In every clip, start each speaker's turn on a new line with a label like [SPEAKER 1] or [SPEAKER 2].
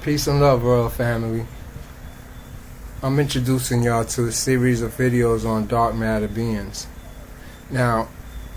[SPEAKER 1] Peace and love, Royal Family. I'm introducing y'all to a series of videos on dark matter beings. Now,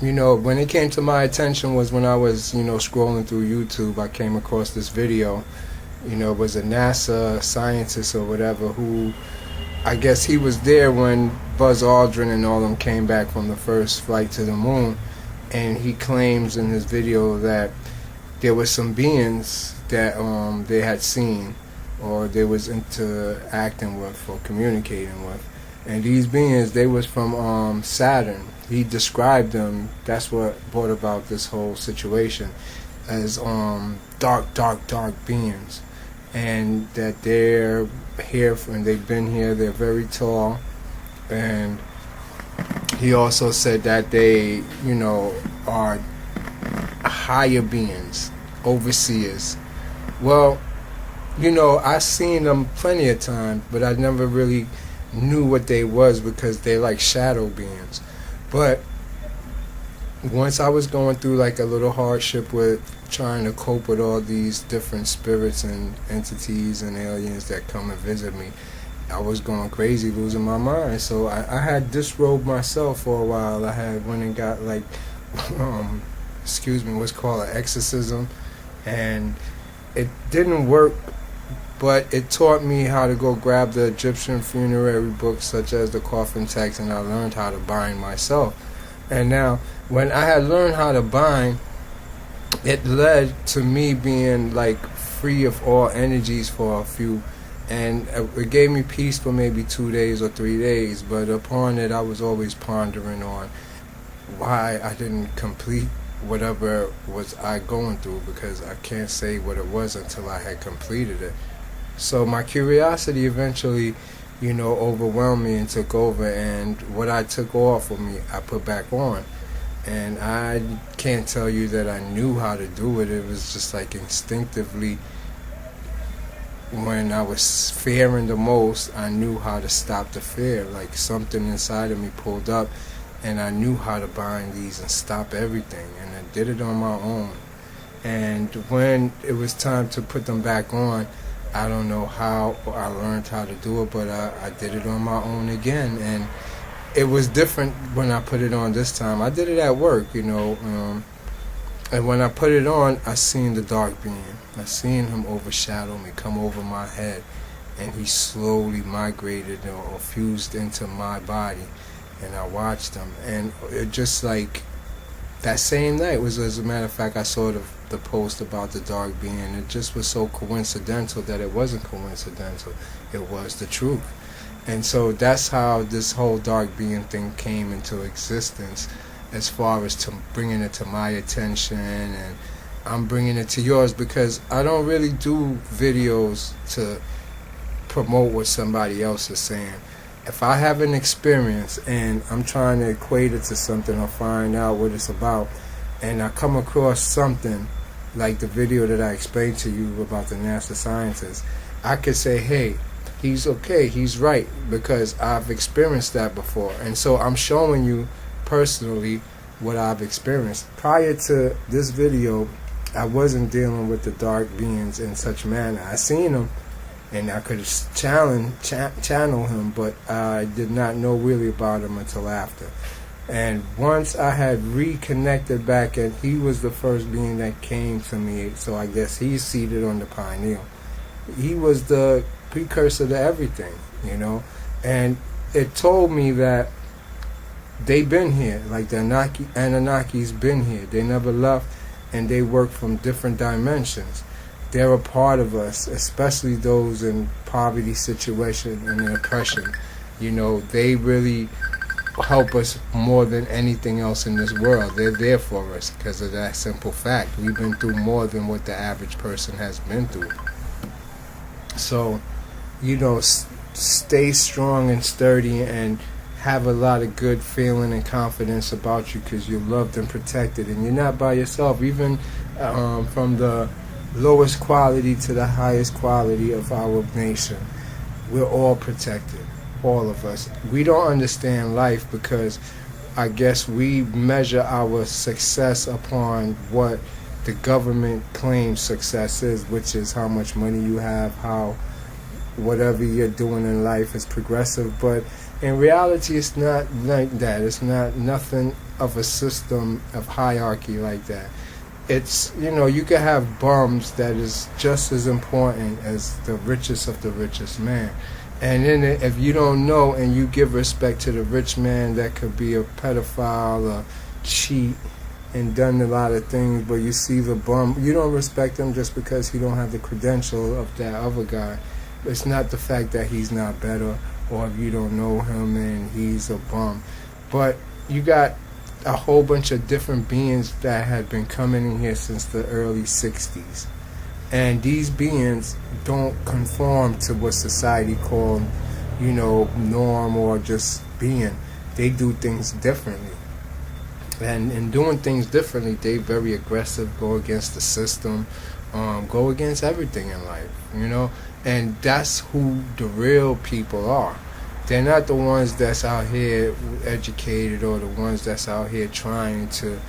[SPEAKER 1] when it came to my attention was when I was, scrolling through YouTube. I came across this video. It was a NASA scientist or whatever who, I guess he was there when Buzz Aldrin and all them came back from the first flight to the moon. And he claims in his video that there were some beings that they had seen or they was interacting with or communicating with. And these beings, they was from Saturn. He described them, that's what brought about this whole situation, as dark beings. And that they're here and they've been here, they're very tall. And he also said that they, are higher beings, overseers. Well, I seen them plenty of times, but I never really knew what they was because they're like shadow beings. But once I was going through like a little hardship with trying to cope with all these different spirits and entities and aliens that come and visit me, I was going crazy, losing my mind. So I had disrobed myself for a while. I had went and got like what's called an exorcism, and it didn't work, but it taught me how to go grab the Egyptian funerary books such as the coffin text, and I learned how to bind myself. And now when I had learned how to bind, it led to me being like free of all energies for a few, and it gave me peace for maybe 2 days or 3 days. But upon it, I was always pondering on why I didn't complete whatever was I going through, because I can't say what it was until I had completed it. So my curiosity eventually, overwhelmed me and took over, and what I took off of me, I put back on. And I can't tell you that I knew how to do it. It was just like instinctively, when I was fearing the most, I knew how to stop the fear. Like something inside of me pulled up, and I knew how to bind these and stop everything, and I did it on my own. And when it was time to put them back on, I don't know how I learned how to do it, but I did it on my own again. And it was different when I put it on this time. I did it at work, and when I put it on, I seen the dark being. I seen him overshadow me, come over my head, and he slowly migrated or fused into my body. And I watched him, and it just like that same night was, as a matter of fact, I saw the post about the dark being. It just was so coincidental that it wasn't coincidental. It was the truth. And so that's how this whole dark being thing came into existence, as far as to bringing it to my attention, and I'm bringing it to yours because I don't really do videos to promote what somebody else is saying. If I have an experience and I'm trying to equate it to something or find out what it's about, and I come across something like the video that I explained to you about the NASA scientist, I could say, hey, he's okay, he's right, because I've experienced that before. And so I'm showing you personally what I've experienced. Prior to this video, I wasn't dealing with the dark beings in such manner. I seen them, and I could channel him, but I did not know really about him until after. And once I had reconnected back, and he was the first being that came to me, so I guess he's seated on the pineal. He was the precursor to everything, and it told me that they've been here, like the Anunnaki's been here. They never left, and they work from different dimensions. They're a part of us, especially those in poverty situation and oppression. They really help us more than anything else in this world. They're there for us because of that simple fact. We've been through more than what the average person has been through. So, stay strong and sturdy and have a lot of good feeling and confidence about you, because you're loved and protected, and you're not by yourself. Even from the lowest quality to the highest quality of our nation, we're all protected, all of us. We don't understand life because I guess we measure our success upon what the government claims success is, which is how much money you have, how whatever you're doing in life is progressive. But in reality, it's not like that. It's not nothing of a system of hierarchy like that. It's, you can have bums that is just as important as the richest of the richest man. And then if you don't know and you give respect to the rich man that could be a pedophile or cheat and done a lot of things, but you see the bum, you don't respect him just because he don't have the credential of that other guy. It's not the fact that he's not better, or if you don't know him and he's a bum. But you got a whole bunch of different beings that had been coming in here since the early 60s. And these beings don't conform to what society called, norm or just being. They do things differently. And in doing things differently, they very aggressive, go against the system, go against everything in life, And that's who the real people are. They're not the ones that's out here educated or the ones that's out here trying to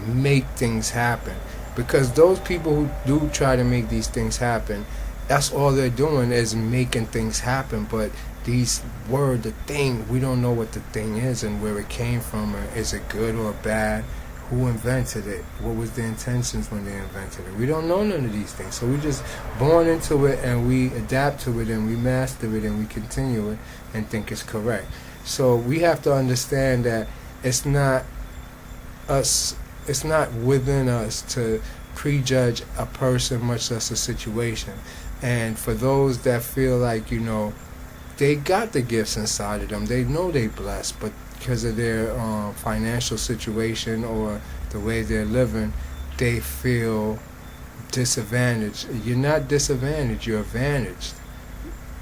[SPEAKER 1] make things happen. Because those people who do try to make these things happen, that's all they're doing is making things happen. But the thing, we don't know what the thing is and where it came from. Or is it good or bad? Who invented it? What was the intentions when they invented it? We don't know none of these things. So we just born into it and we adapt to it and we master it and we continue it and think it's correct. So we have to understand that it's not us. It's not within us to prejudge a person, much less a situation. And for those that feel like, they got the gifts inside of them, they know they blessed, but because of their financial situation or the way they're living, they feel disadvantaged. You're not disadvantaged, you're advantaged.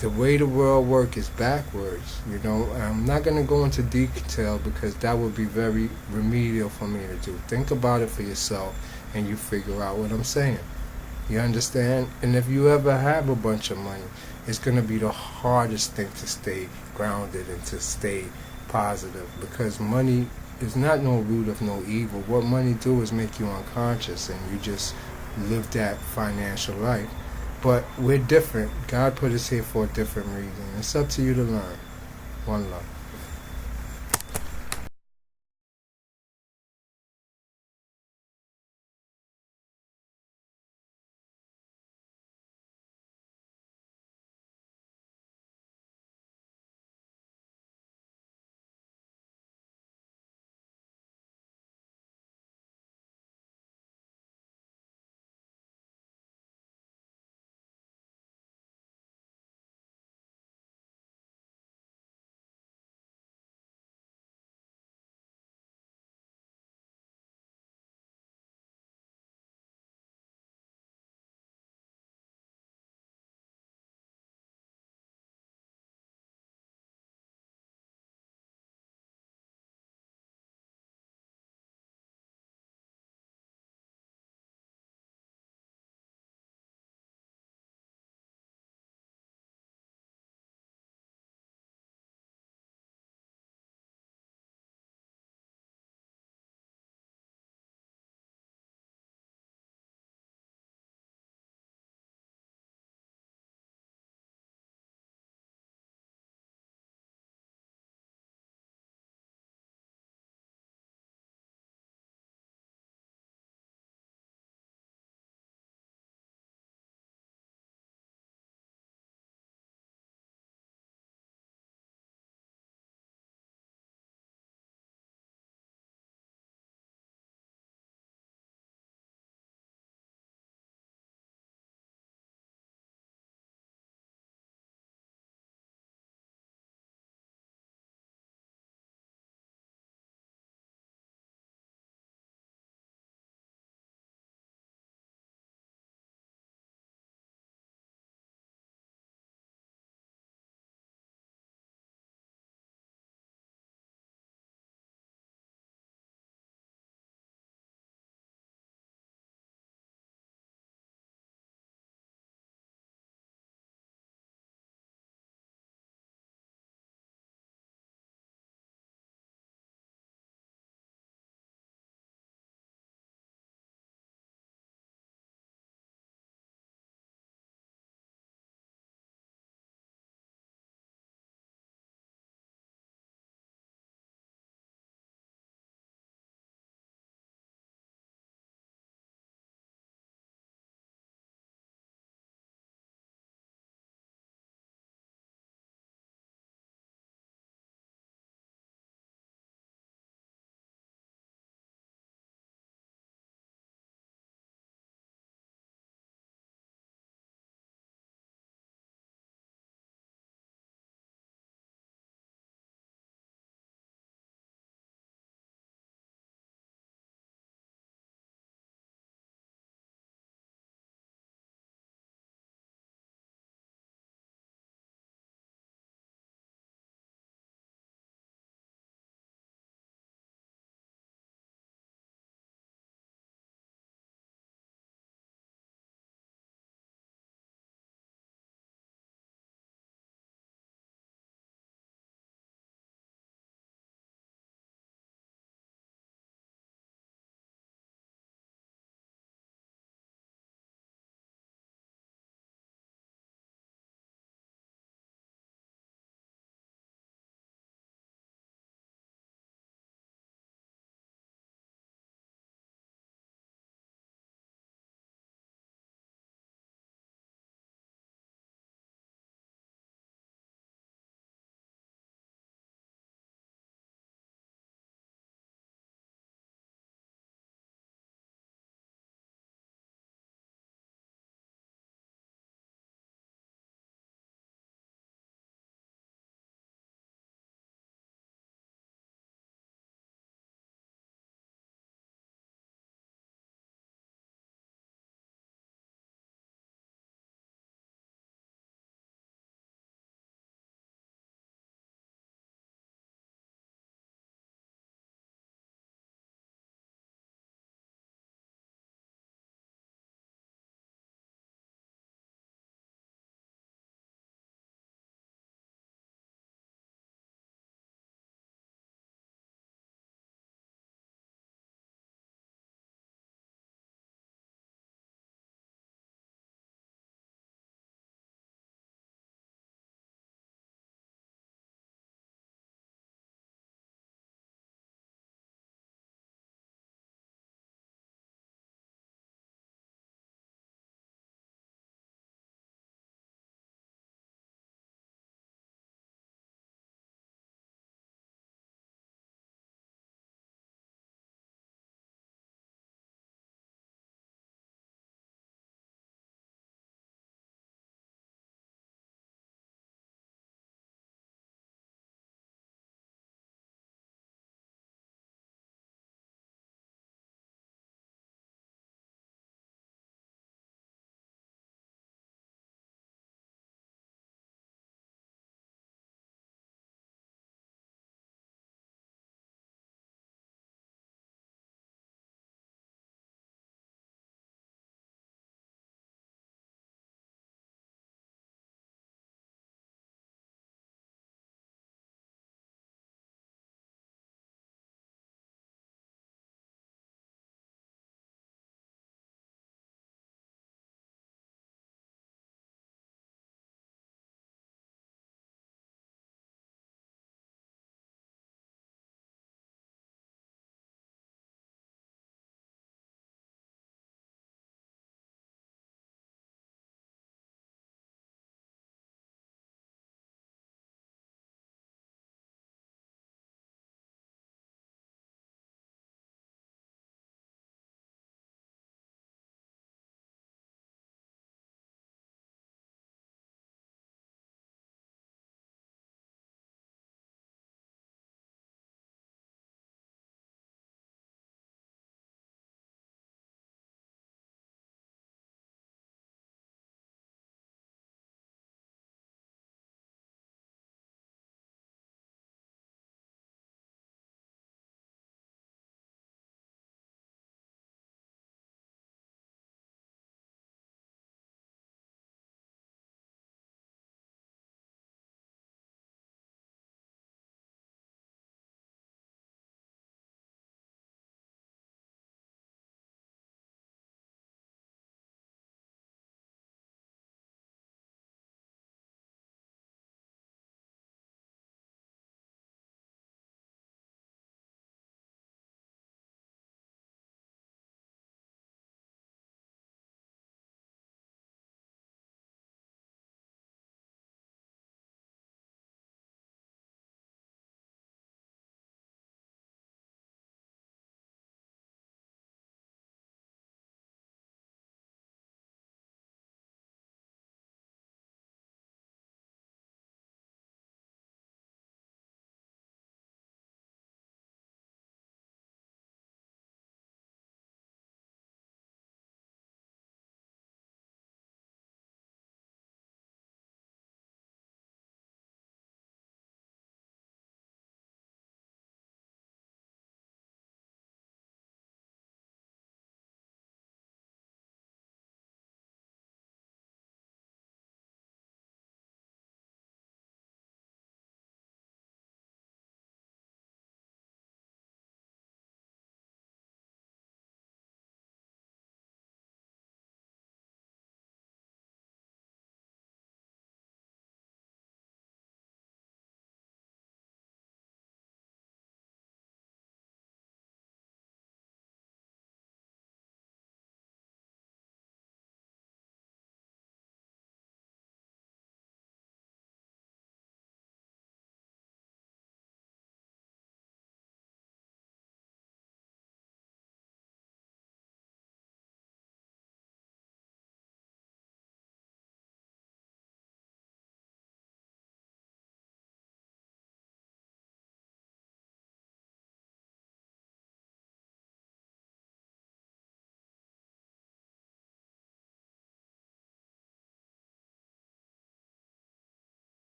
[SPEAKER 1] The way the world works is backwards. I'm not going to go into detail because that would be very remedial for me to do. Think about it for yourself and you figure out what I'm saying. You understand? And if you ever have a bunch of money, it's going to be the hardest thing to stay grounded and to stay positive, because money is not no root of no evil. What money do is make you unconscious and you just live that financial life. But we're different. God put us here for a different reason. It's up to you to learn. One love.